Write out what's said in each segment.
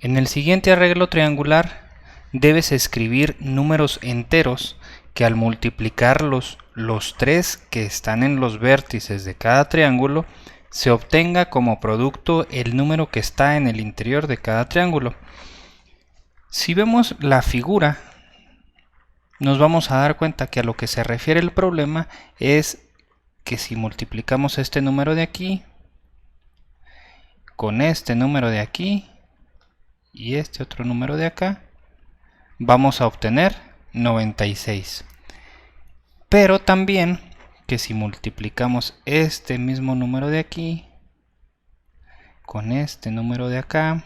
En el siguiente arreglo triangular debes escribir números enteros que al multiplicarlos los 3 que están en los vértices de cada triángulo se obtenga como producto el número que está en el interior de cada triángulo. Si vemos la figura, nos vamos a dar cuenta que a lo que se refiere el problema es que si multiplicamos este número de aquí con este número de aquí y este otro número de acá, vamos a obtener 96. Pero también que si multiplicamos este mismo número de aquí con este número de acá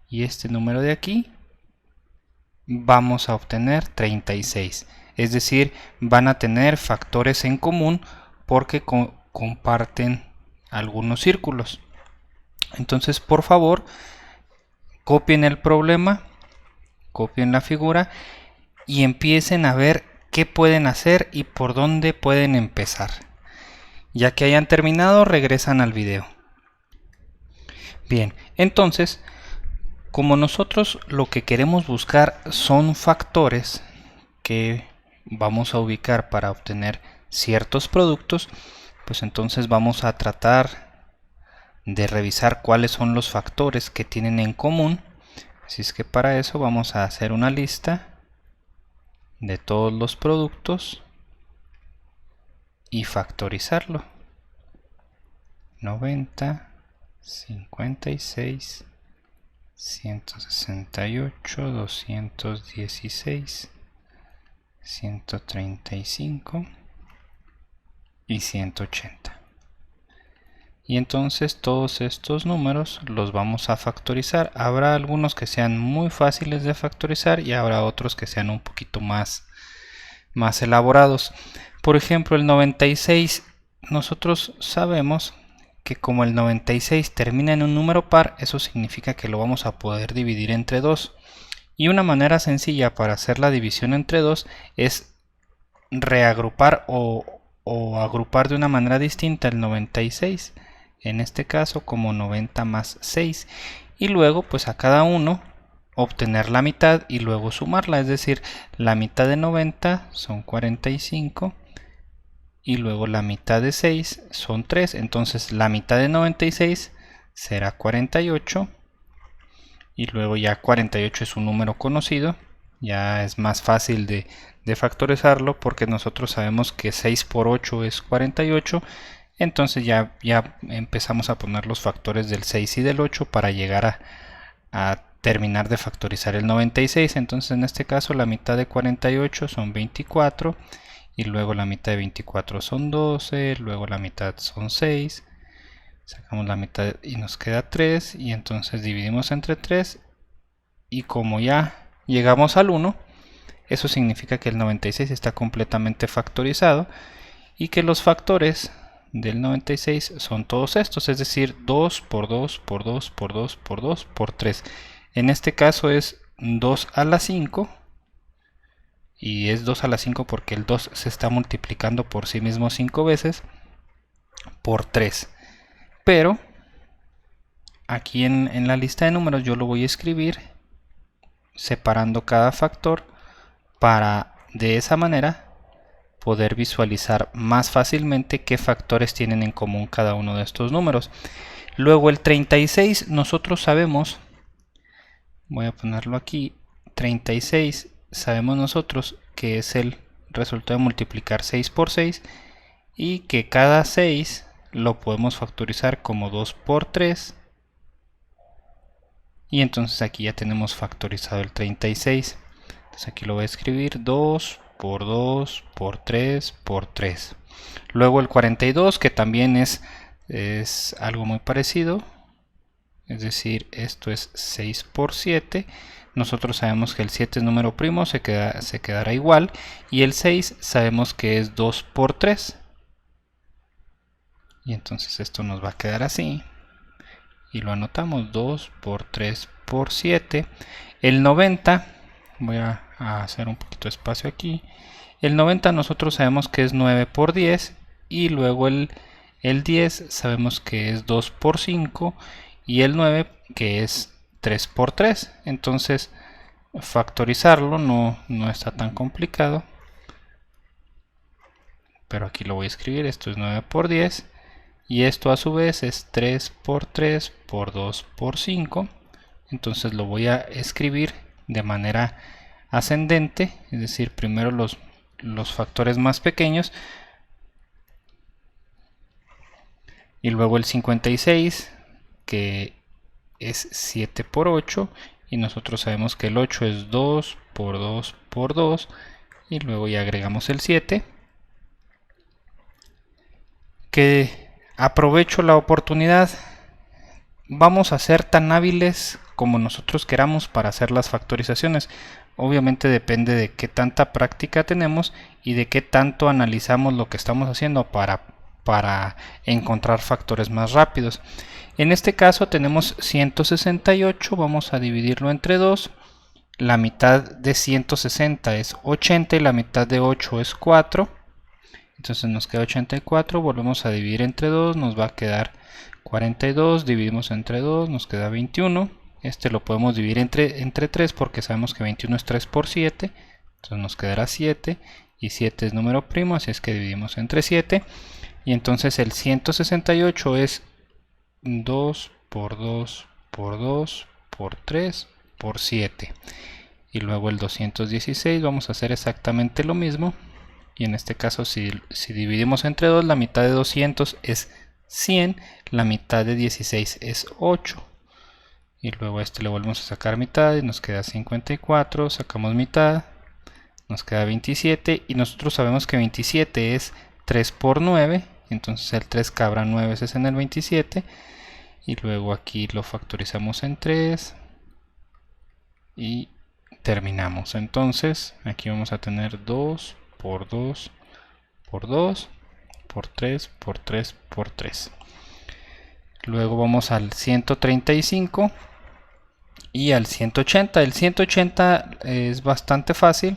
y este número de aquí, vamos a obtener 36. Es decir, van a tener factores en común porque comparten algunos círculos. Entonces, por favor, copien el problema, copien la figura y empiecen a ver qué pueden hacer y por dónde pueden empezar. Ya que hayan terminado, regresan al video. Bien, entonces, como nosotros lo que queremos buscar son factores que vamos a ubicar para obtener ciertos productos, pues entonces vamos a tratar de revisar cuáles son los factores que tienen en común. Así es que para eso vamos a hacer una lista de todos los productos y factorizarlo. 90, 56, 168, 216, 135 y 180. Y entonces todos estos números los vamos a factorizar. Habrá algunos que sean muy fáciles de factorizar y habrá otros que sean un poquito más elaborados. Por ejemplo, el 96, nosotros sabemos que como el 96 termina en un número par, eso significa que lo vamos a poder dividir entre 2. Y una manera sencilla para hacer la división entre 2 es reagrupar o agrupar de una manera distinta el 96. En este caso como 90 más 6, y luego pues a cada uno obtener la mitad y luego sumarla, es decir, la mitad de 90 son 45 y luego la mitad de 6 son 3, entonces la mitad de 96 será 48 y luego ya 48 es un número conocido, ya es más fácil de factorizarlo porque nosotros sabemos que 6 por 8 es 48. Entonces ya empezamos a poner los factores del 6 y del 8 para llegar a terminar de factorizar el 96. Entonces en este caso la mitad de 48 son 24 y luego la mitad de 24 son 12, luego la mitad son 6, sacamos la mitad y nos queda 3 y entonces dividimos entre 3 y como ya llegamos al 1, eso significa que el 96 está completamente factorizado y que los factores del 96 son todos estos, es decir, 2 por 2 por 2 por 2 por 2 por 3. En este caso es 2 a la 5 y es 2 a la 5 porque el 2 se está multiplicando por sí mismo 5 veces por 3. Pero aquí en la lista de números yo lo voy a escribir separando cada factor para de esa manera poder visualizar más fácilmente qué factores tienen en común cada uno de estos números. Luego el 36 nosotros sabemos, voy a ponerlo aquí, 36 sabemos nosotros que es el resultado de multiplicar 6 por 6 y que cada 6 lo podemos factorizar como 2 por 3 y entonces aquí ya tenemos factorizado el 36. Entonces aquí lo voy a escribir 2 por 2 por 3 por 3. Luego el 42 que también es algo muy parecido, es decir, esto es 6 por 7. Nosotros sabemos que el 7 es número primo, se quedará igual, y el 6 sabemos que es 2 por 3 y entonces esto nos va a quedar así y lo anotamos, 2 por 3 por 7. El 90, voy a hacer un poquito de espacio aquí. El 90 nosotros sabemos que es 9 por 10 y luego el 10 sabemos que es 2 por 5 y el 9 que es 3 por 3. Entonces factorizarlo no está tan complicado. Pero aquí lo voy a escribir. Esto es 9 por 10. Y esto a su vez es 3 por 3 por 2 por 5. Entonces lo voy a escribir de manera ascendente. Es decir, primero los factores más pequeños. Y luego el 56, que es 7 por 8. Y nosotros sabemos que el 8 es 2 por 2 por 2. Y luego ya agregamos el 7. Que aprovecho la oportunidad. Vamos a ser tan hábiles como nosotros queramos para hacer las factorizaciones. Obviamente depende de qué tanta práctica tenemos y de qué tanto analizamos lo que estamos haciendo para encontrar factores más rápidos. En este caso tenemos 168, vamos a dividirlo entre 2. La mitad de 160 es 80 y la mitad de 8 es 4. Entonces nos queda 84, volvemos a dividir entre 2, nos va a quedar 42, dividimos entre 2, nos queda 21. Este lo podemos dividir entre 3 porque sabemos que 21 es 3 por 7. Entonces nos quedará 7 y 7 es número primo, así es que dividimos entre 7. Y entonces el 168 es 2 por 2 por 2 por 3 por 7. Y luego el 216 vamos a hacer exactamente lo mismo. Y en este caso si dividimos entre 2, la mitad de 200 es 100, la mitad de 16 es 8. Y luego a este le volvemos a sacar mitad y nos queda 54, sacamos mitad, nos queda 27 y nosotros sabemos que 27 es 3 por 9, entonces el 3 cabrá 9 veces en el 27 y luego aquí lo factorizamos en 3 y terminamos. Entonces aquí vamos a tener 2 por 2 por 2 por 3 por 3 por 3. Luego vamos al 135 y al 180. El 180 es bastante fácil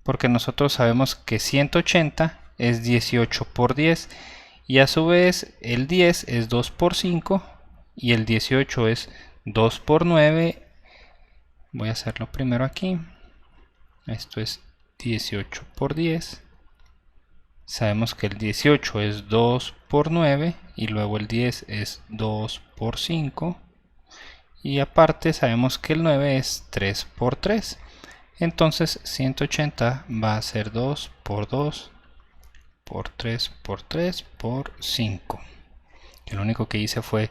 porque nosotros sabemos que 180 es 18 por 10 y a su vez el 10 es 2 por 5 y el 18 es 2 por 9. Voy a hacerlo primero aquí. Esto es 18 por 10. Sabemos que el 18 es 2 por 9 y luego el 10 es 2 por 5 y aparte sabemos que el 9 es 3 por 3. Entonces 180 va a ser 2 por 2 por 3 por 3 por 5. Y lo único que hice fue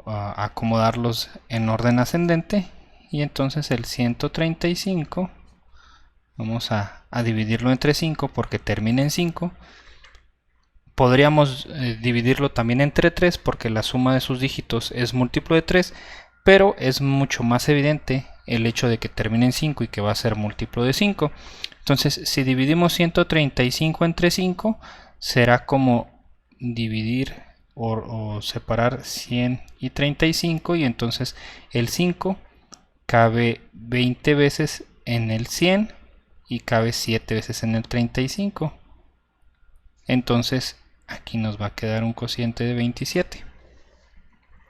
acomodarlos en orden ascendente y entonces el 135 vamos a dividirlo entre 5 porque termina en 5. Podríamos dividirlo también entre 3 porque la suma de sus dígitos es múltiplo de 3, pero es mucho más evidente el hecho de que termine en 5 y que va a ser múltiplo de 5. Entonces, si dividimos 135 entre 5, será como dividir o separar 100 y 35, y entonces el 5 cabe 20 veces en el 100 y cabe 7 veces en el 35. Entonces aquí nos va a quedar un cociente de 27.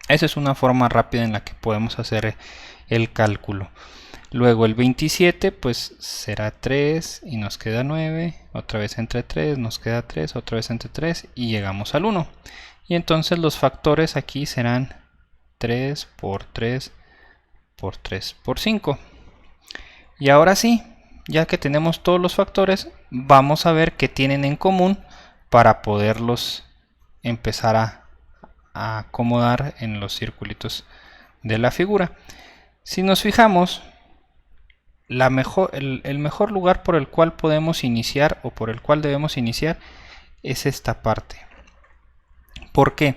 Esa es una forma rápida en la que podemos hacer el cálculo. Luego el 27 pues será 3 y nos queda 9, otra vez entre 3, nos queda 3, otra vez entre 3 y llegamos al 1. Y entonces los factores aquí serán 3 por 3 por 3 por 5. Y ahora sí, ya que tenemos todos los factores, vamos a ver qué tienen en común para poderlos empezar a acomodar en los circulitos de la figura. Si nos fijamos, el mejor lugar por el cual podemos iniciar o por el cual debemos iniciar es esta parte. ¿Por qué?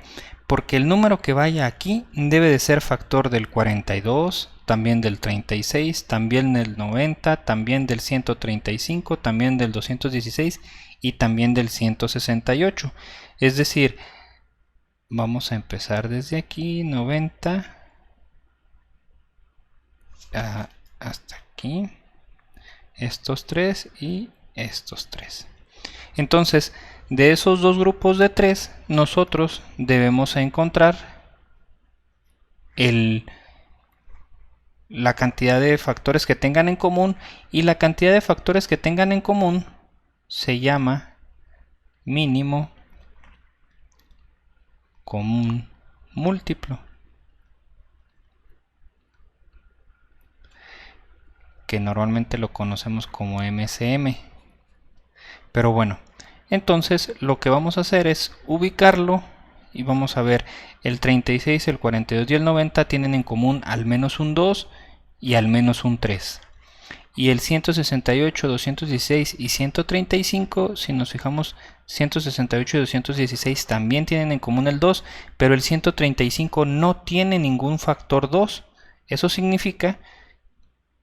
Porque el número que vaya aquí debe de ser factor del 42, también del 36, también del 90, también del 135, también del 216 y también del 168. Es decir, vamos a empezar desde aquí, 90 hasta aquí, estos tres y estos tres. Entonces, de esos dos grupos de 3, nosotros debemos encontrar el la cantidad de factores que tengan en común, y la cantidad de factores que tengan en común se llama mínimo común múltiplo, que normalmente lo conocemos como MCM. Pero bueno, entonces lo que vamos a hacer es ubicarlo y vamos a ver el 36, el 42 y el 90 tienen en común al menos un 2 y al menos un 3. Y el 168, 216 y 135, si nos fijamos, 168 y 216 también tienen en común el 2, pero el 135 no tiene ningún factor 2. Eso significa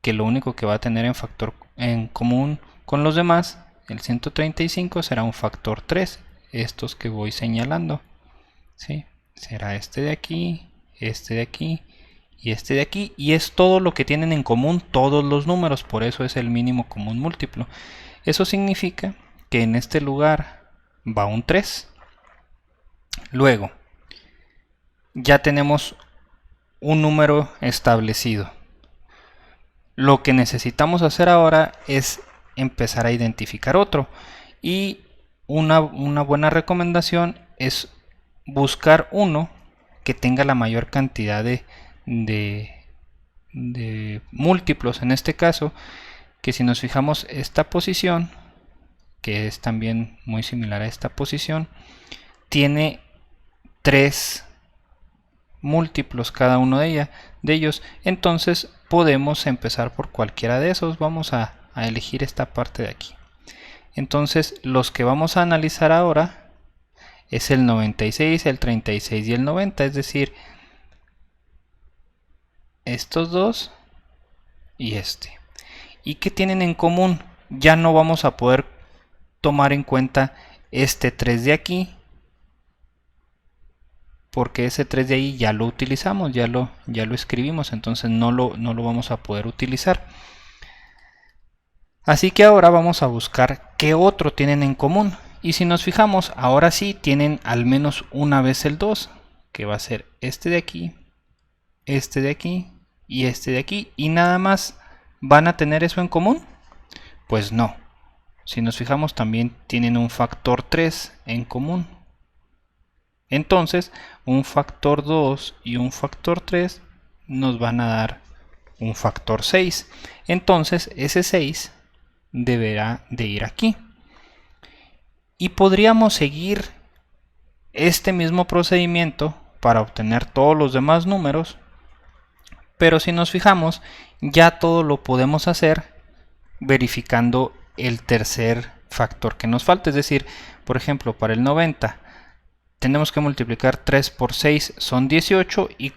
que lo único que va a tener en común con los demás, el 135, será un factor 3, estos que voy señalando. ¿Sí? Será este de aquí y este de aquí, y es todo lo que tienen en común todos los números, por eso es el mínimo común múltiplo. Eso significa que en este lugar va un 3. Luego, ya tenemos un número establecido. Lo que necesitamos hacer ahora es empezar a identificar otro, y una buena recomendación es buscar uno que tenga la mayor cantidad de múltiplos. En este caso, que si nos fijamos, esta posición, que es también muy similar a esta posición, tiene 3 múltiplos cada uno de ellos. Entonces podemos empezar por cualquiera de esos. Vamos a elegir esta parte de aquí. Entonces los que vamos a analizar ahora es el 96, el 36 y el 90, es decir, estos dos y este. ¿Y qué tienen en común? Ya no vamos a poder tomar en cuenta este 3 de aquí, porque ese 3 de ahí ya lo utilizamos, ya lo escribimos, entonces no lo vamos a poder utilizar. Así que ahora vamos a buscar qué otro tienen en común. Y si nos fijamos, ahora sí tienen al menos una vez el 2, que va a ser este de aquí, este de aquí y este de aquí. ¿Y nada más van a tener eso en común? Pues no. Si nos fijamos, también tienen un factor 3 en común. Entonces, un factor 2 y un factor 3 nos van a dar un factor 6. Entonces, ese 6 deberá de ir aquí. Y podríamos seguir este mismo procedimiento para obtener todos los demás números, pero si nos fijamos, ya todo lo podemos hacer verificando el tercer factor que nos falta. Es decir, por ejemplo, para el 90 tenemos que multiplicar 3 por 6, son 18, y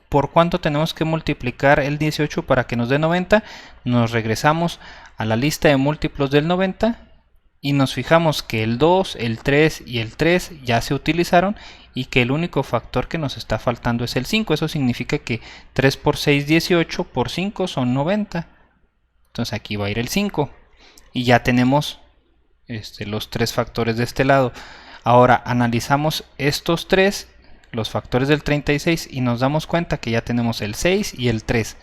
¿por cuánto tenemos que multiplicar el 18 para que nos dé 90? Nos regresamos a la lista de múltiplos del 90 y nos fijamos que el 2, el 3 y el 3 ya se utilizaron, y que el único factor que nos está faltando es el 5. Eso significa que 3 por 6, 18, por 5 son 90. Entonces aquí va a ir el 5. Y ya tenemos los 3 factores de este lado. Ahora analizamos estos 3, los factores del 36, y nos damos cuenta que ya tenemos el 6 y el 3.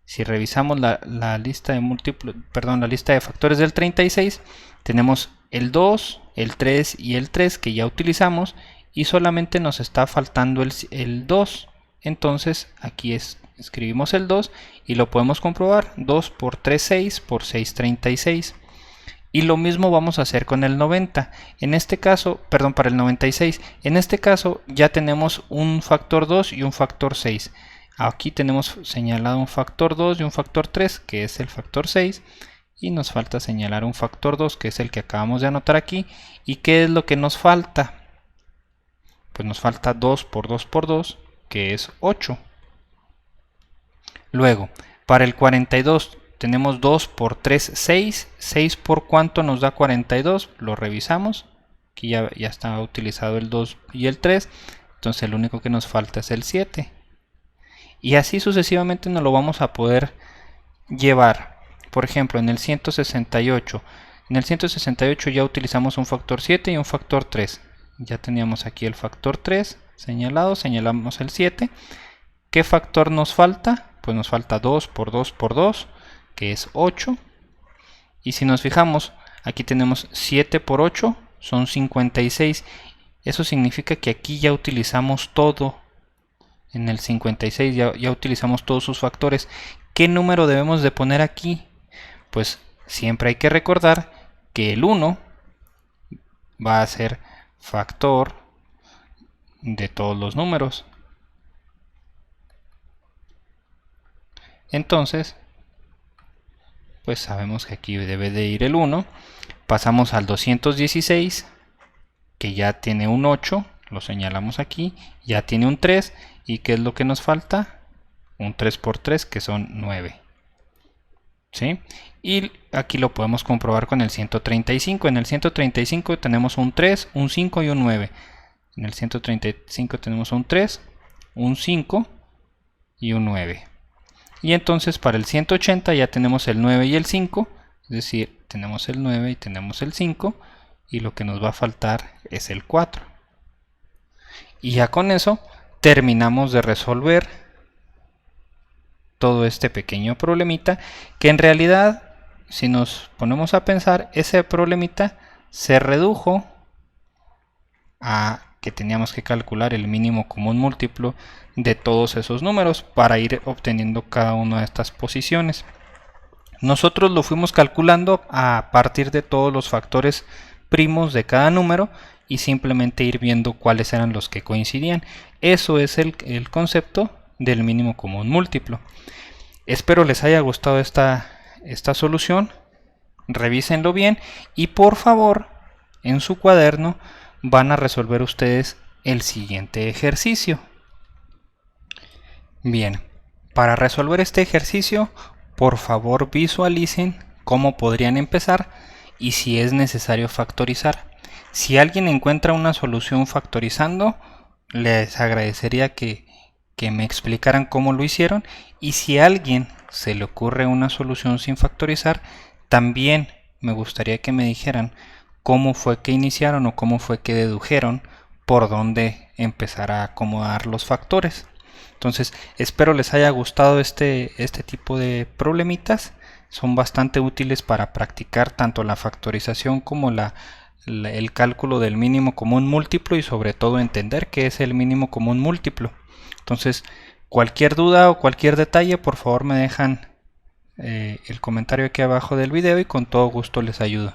Si revisamos la lista de múltiplos, perdón, la lista de factores del 36, tenemos el 2, el 3 y el 3 que ya utilizamos, y solamente nos está faltando el 2. Entonces aquí escribimos el 2 y lo podemos comprobar. 2 por 3, 6, por 6, 36. Y lo mismo vamos a hacer con el 90. En este caso, perdón, para el 96. En este caso ya tenemos un factor 2 y un factor 6. Aquí tenemos señalado un factor 2 y un factor 3, que es el factor 6. Y nos falta señalar un factor 2, que es el que acabamos de anotar aquí. ¿Y qué es lo que nos falta? Pues nos falta 2 por 2 por 2, que es 8. Luego, para el 42 tenemos 2 por 3, 6. 6 por cuánto nos da 42, lo revisamos. Aquí ya está utilizado el 2 y el 3. Entonces el único que nos falta es el 7. Y así sucesivamente nos lo vamos a poder llevar. Por ejemplo, en el 168. En el 168 ya utilizamos un factor 7 y un factor 3. Ya teníamos aquí el factor 3 señalado, señalamos el 7. ¿Qué factor nos falta? pues nos falta 2 por 2 por 2, que es 8. Y si nos fijamos, aquí tenemos 7 por 8, son 56. Eso significa que aquí ya utilizamos todo. En el 56 ya utilizamos todos sus factores. ¿Qué número debemos de poner aquí? Pues siempre hay que recordar que el 1 va a ser factor de todos los números. Entonces, pues sabemos que aquí debe de ir el 1. Pasamos al 216, que ya tiene un 8, lo señalamos aquí, ya tiene un 3, ¿y qué es lo que nos falta? Un 3 por 3, que son 9. ¿Sí? Y aquí lo podemos comprobar con el 135. En el 135 tenemos un 3, un 5 y un 9. En el 135 tenemos un 3, un 5 y un 9. Y entonces para el 180 ya tenemos el 9 y el 5, es decir, tenemos el 9 y tenemos el 5, y lo que nos va a faltar es el 4. Y ya con eso terminamos de resolver todo este pequeño problemita, que en realidad, si nos ponemos a pensar, ese problemita se redujo a que teníamos que calcular el mínimo común múltiplo de todos esos números para ir obteniendo cada una de estas posiciones. Nosotros lo fuimos calculando a partir de todos los factores primos de cada número y simplemente ir viendo cuáles eran los que coincidían. Eso es el concepto del mínimo común múltiplo. Espero les haya gustado esta solución. Revísenlo bien y por favor en su cuaderno van a resolver ustedes el siguiente ejercicio. Bien, para resolver este ejercicio, por favor visualicen cómo podrían empezar y si es necesario factorizar. Si alguien encuentra una solución factorizando, les agradecería que me explicaran cómo lo hicieron, y si a alguien se le ocurre una solución sin factorizar, también me gustaría que me dijeran cómo fue que iniciaron o cómo fue que dedujeron por dónde empezar a acomodar los factores. Entonces espero les haya gustado este tipo de problemitas. Son bastante útiles para practicar tanto la factorización como el cálculo del mínimo común múltiplo, y sobre todo entender qué es el mínimo común múltiplo. Entonces cualquier duda o cualquier detalle, por favor me dejan el comentario aquí abajo del video y con todo gusto les ayudo.